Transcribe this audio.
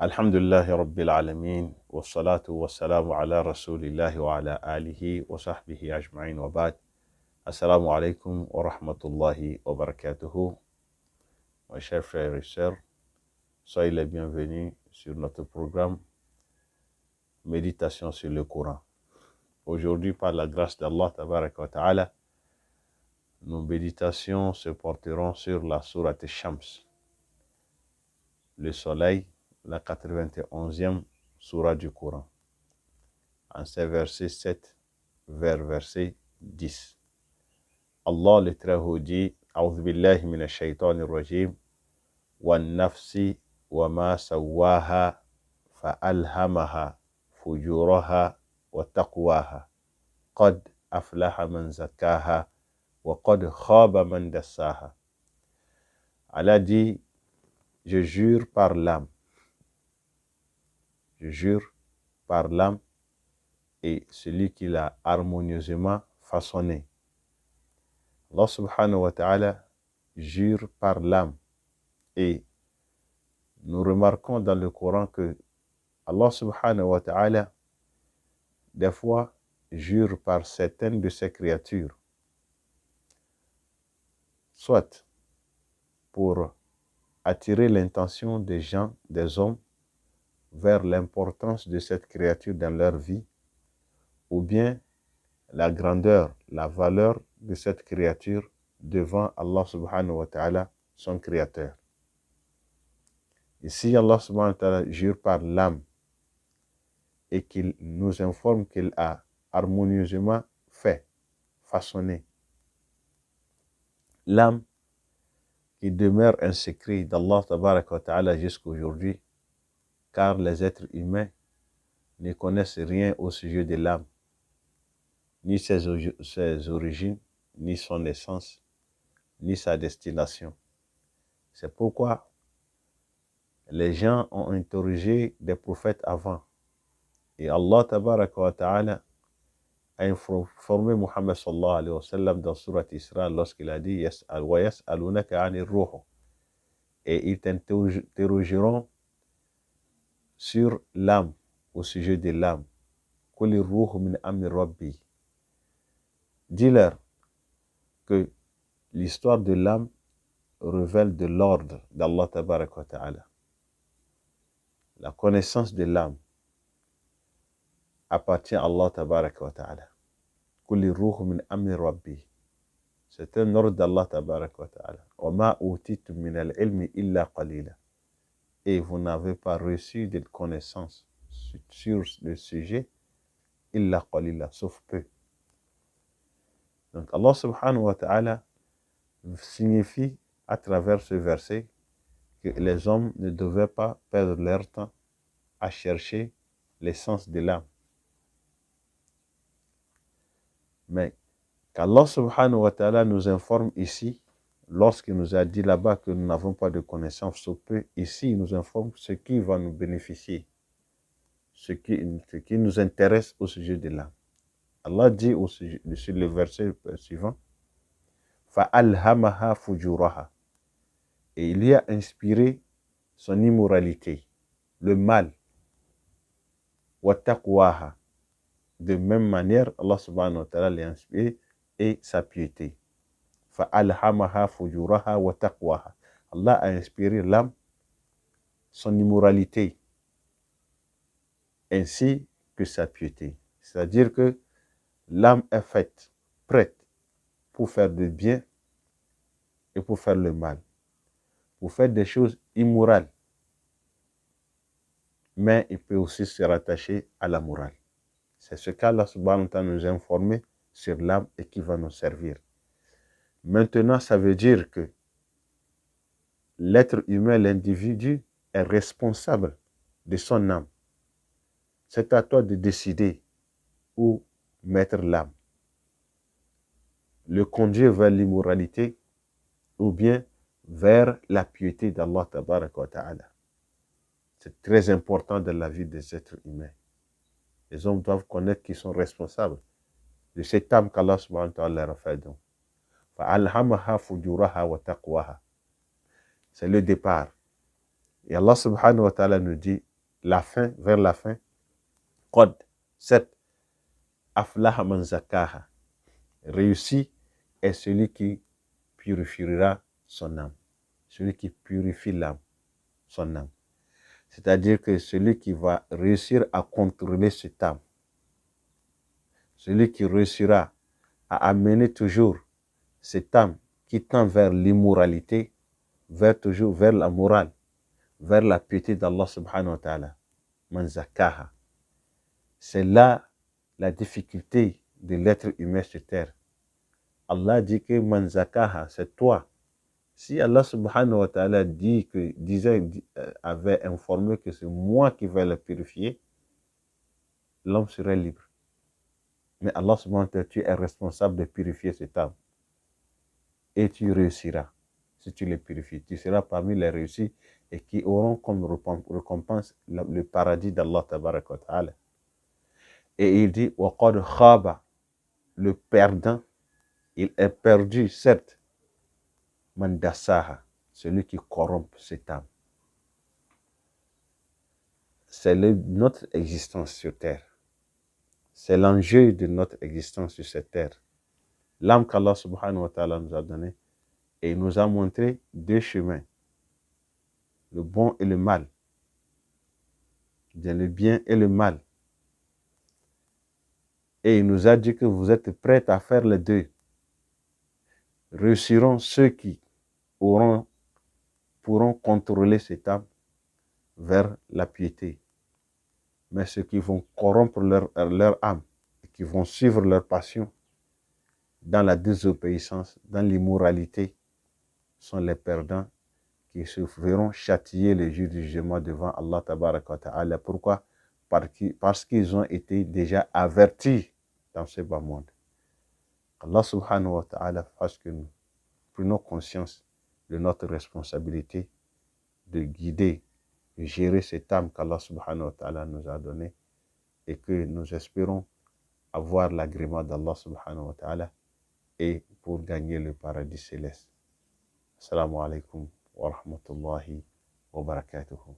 Alhamdulillahi Rabbil Alameen, wa salatu wa salamu ala rasulillahi wa ala alihi wa sahbihi ajma'in wa ba'd. Assalamu alaikum wa rahmatullahi wa barakatuhu. Mes chers frères et sœurs, soyez les bienvenus sur notre programme Méditation sur le Coran. Aujourd'hui, par la grâce d'Allah tabaraka wa ta'ala, nos méditations se porteront sur la sourate Shams, le soleil, la 91e sourate du Coran, en ses versets 7 vers verset 10. Allah le Très-Haut dit, A'udhu billahi minash shaitanir rajim, wan nafsi wa ma sawaha fa alhamaha fujuraha wa taqwaha qad aflaha man zakaha wa qad khaba man dassaha. Allah dit, je jure par l'âme. Je jure par l'âme et celui qui l'a harmonieusement façonné. Allah subhanahu wa ta'ala jure par l'âme. Et nous remarquons dans le Coran que Allah subhanahu wa ta'ala, des fois, jure par certaines de ses créatures. Soit pour attirer l'intention des gens, des hommes, vers l'importance de cette créature dans leur vie, ou bien la grandeur, la valeur de cette créature devant Allah subhanahu wa ta'ala, son créateur. Ici, Allah subhanahu wa ta'ala jure par l'âme et qu'il nous informe qu'il a harmonieusement fait, façonné. L'âme qui demeure un secret d'Allah tabaraka wa ta'ala jusqu'à aujourd'hui, car les êtres humains ne connaissent rien au sujet de l'âme, ni ses origines, ni son essence, ni sa destination. C'est pourquoi les gens ont interrogé des prophètes avant. Et Allah tabaraka wa ta'ala a informé Muhammad sallallahu alayhi wa sallam dans Surat Isra lorsqu'il a dit wa yas'alunaka 'anir ruh. Et ils t'interrogeront sur l'âme, au sujet de l'âme. Qul ruh min amri rabbi. Dis-leur que l'histoire de l'âme révèle de l'ordre d'Allah tabaraka wa ta'ala. La connaissance de l'âme appartient à Allah tabaraka wa ta'ala. Qul ruh min amri rabbi. C'est un ordre d'Allah tabaraka wa ta'ala. Wa ma utitum min al-ilmi illa qalila. Et vous n'avez pas reçu de connaissances sur le sujet illa qalila, sauf peu. Donc Allah subhanahu wa ta'ala signifie à travers ce verset que les hommes ne devaient pas perdre leur temps à chercher l'essence de l'âme. Mais qu'Allah subhanahu wa ta'ala nous informe ici, lorsqu'il nous a dit là-bas que nous n'avons pas de connaissance sur peu, ici il nous informe ce qui va nous bénéficier, ce qui nous intéresse au sujet de l'âme. Allah dit sur le verset suivant, فَأَلْهَمَهَا فُجُورَهَا. Et il y a inspiré son immoralité, le mal. وَتَقْوَاهَا. De même manière, Allah subhanahu wa ta'ala l'a inspiré et sa piété. فَأَلْهَمَهَا فُجُورَهَا وَتَقْوَاهَا. Allah a inspiré l'âme, son immoralité, ainsi que sa piété. C'est-à-dire que l'âme est faite, prête pour faire le bien et pour faire le mal, pour faire des choses immorales, mais il peut aussi se rattacher à la morale. C'est ce qu'Allah subhanahu wa ta'ala nous a informé sur l'âme et qui va nous servir. Maintenant, ça veut dire que l'être humain, l'individu, est responsable de son âme. C'est à toi de décider où mettre l'âme. Le conduire vers l'immoralité ou bien vers la piété d'Allah tabaraka wa ta'ala. C'est très important dans la vie des êtres humains. Les hommes doivent connaître qu'ils sont responsables de cette âme qu'Allah subhanahu wa ta'ala leur a fait don. فَأَلْهَمَهَا فُجُورَهَا وَتَقْوَاهَا. C'est le départ. Et Allah subhanahu wa ta'ala nous dit, la fin, vers la fin, Qad, 7, Aflaha man zakaha. Réussi est celui qui purifiera son âme. Celui qui purifie l'âme, son âme. C'est-à-dire que celui qui va réussir à contrôler cette âme, celui qui réussira à amener toujours cette âme qui tend vers l'immoralité, toujours vers la morale, vers la piété d'Allah subhanahu wa ta'ala. Man zakaha. C'est là la difficulté de l'être humain sur terre. Allah dit que man zakaha, c'est toi. Si Allah subhanahu wa ta'ala avait informé que c'est moi qui vais le purifier, l'homme serait libre. Mais Allah subhanahu wa ta'ala, tu es responsable de purifier cette âme. Et tu réussiras si tu les purifies. Tu seras parmi les réussis et qui auront comme récompense le paradis d'Allah tabaraka wa ta'ala. Et il dit, وَقَدْ khaba, le perdant, il est perdu, certes, man dassaha, celui qui corrompt cette âme. C'est notre existence sur terre. C'est l'enjeu de notre existence sur cette terre. L'âme qu'Allah subhanahu wa ta'ala nous a donnée, et il nous a montré deux chemins, le bon et le mal, le bien et le mal. Et il nous a dit que vous êtes prêts à faire les deux. Réussiront ceux qui pourront contrôler cette âme vers la piété. Mais ceux qui vont corrompre leur âme, et qui vont suivre leur passion dans la désobéissance, dans l'immoralité, sont les perdants qui se feront châtier le jour du jugement devant Allah tabaraka wa ta'ala. Pourquoi? Parce qu'ils ont été déjà avertis dans ce bas monde. Allah subhanahu wa ta'ala fasse que nous prenions conscience de notre responsabilité de guider, de gérer cette âme qu'Allah subhanahu wa ta'ala nous a donnée et que nous espérons avoir l'agrément d'Allah subhanahu wa ta'ala et pour gagner le paradis céleste. Assalamu alaikum wa rahmatullahi wa barakatuhu.